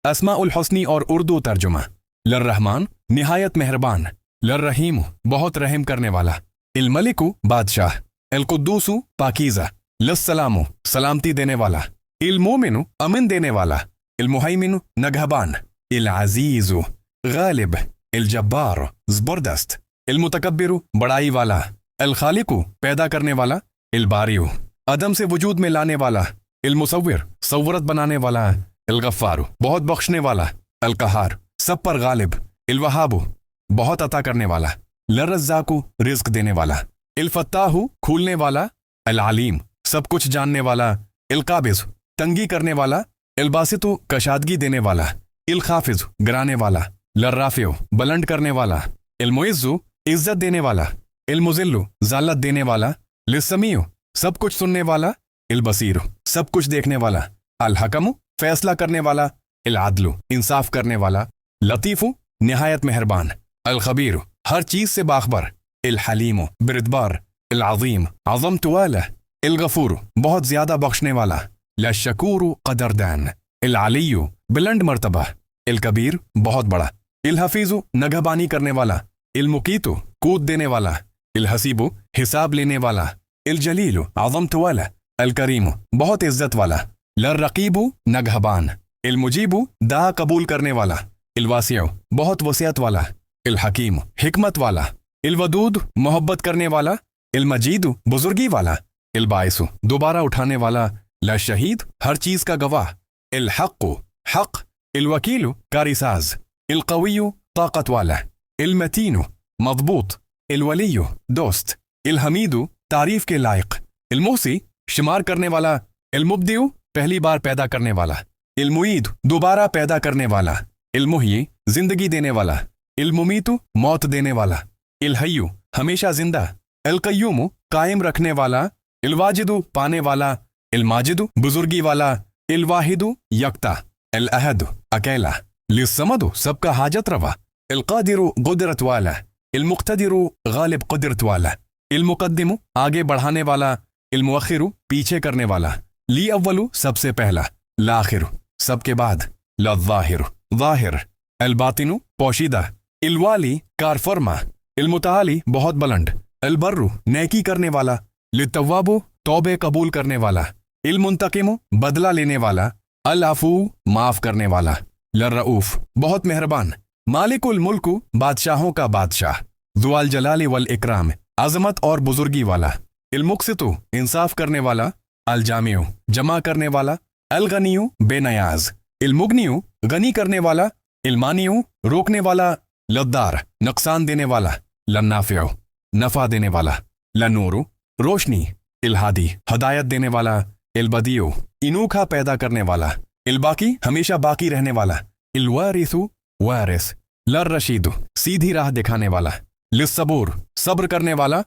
اسماء الحسنی اور اردو ترجمہ۔ للرحمن نہایت مہربان، للرحیم بہت رحم کرنے والا، الملک بادشاہ، القدوس پاکیزہ، للسلام سلامتی دینے والا، المومن امن دینے والا، المہیمن نگہبان، العزیز غالب، الجبار زبردست، المتکبر بڑائی والا، الخالق پیدا کرنے والا، الباری عدم سے وجود میں لانے والا، المصور صورت بنانے والا، الغفار بہت بخشنے والا، القہار سب پر غالب، الوہاب بہت عطا کرنے والا، للرزاق رزق دینے والا، الفتاح کھولنے والا، العلیم سب کچھ جاننے والا، القابض تنگی کرنے والا، الباسط کشادگی دینے والا، الخافض گرانے والا، للرافع بلند کرنے والا، المعز عزت دینے والا، المذل ذلت دینے والا، للسمیع سب کچھ سننے والا، البصیر سب کچھ دیکھنے والا، الحکم فیصلہ کرنے والا، العدل انصاف کرنے والا، لطیف نہایت مہربان، الخبیر ہر چیز سے باخبر، الحلیم بردبار، العظیم عظمت والا، الغفور بہت زیادہ بخشنے والا، للشکور قدردان، العلی بلند مرتبہ، الکبیر بہت بڑا، الحفیظ نگہبانی کرنے والا، المقیت کود دینے والا، الحسیب حساب لینے والا، الجلیل عظمت والا، الکریم بہت عزت والا، للرقیب نگہبان، المجیب دعا قبول کرنے والا، الواسع بہت وسعت والا، الحکیم حکمت والا، الودود محبت کرنے والا، المجید بزرگی والا، الباعث دوبارہ اٹھانے والا، للشہید ہر چیز کا گواہ، الحق حق، الوکیل کاری ساز، القوی طاقت والا، المتین مضبوط، الولی دوست، الحمید تعریف کے لائق، المحصی شمار کرنے والا، المبدع پہلی بار پیدا کرنے والا، المعید دوبارہ پیدا کرنے والا، المحیی زندگی دینے والا، الممیت موت دینے والا، الحی ہمیشہ زندہ، القیوم قائم رکھنے والا، الواجد پانے والا، الماجد بزرگی والا، الواحد یکتا، الاحد اکیلا، للصمد سب کا حاجت روا، القادر قدرت والا، المقتدر غالب قدرت والا، المقدم آگے بڑھانے والا، المؤخر پیچھے کرنے والا، لی اول سب سے پہلا، لاخر سب کے بعد، للظاہر ظاہر، الباطن پوشیدہ، الوالی کار فرما، المتعالی بہت بلند، البر نیکی کرنے والا، للتواب توبے قبول کرنے والا، المنتقم بدلہ لینے والا، العفو معاف کرنے والا، للرؤوف بہت مہربان، مالک الملک بادشاہوں کا بادشاہ، ذو الجلال والاکرام عظمت اور بزرگی والا، المقسط انصاف کرنے والا، الجامع جمع کرنے والا، الغنی بے نیاز، المغنی غنی کرنے والا، المانع روکنے والا، للدار نقصان دینے والا، للنافع نفع دینے والا، للنور روشنی، الہادی ہدایت دینے والا، البدیع انوکھا پیدا کرنے والا، الباقی ہمیشہ باقی رہنے والا، الوارث وارث، للرشید سیدھی راہ دکھانے والا، للصبور صبر کرنے والا،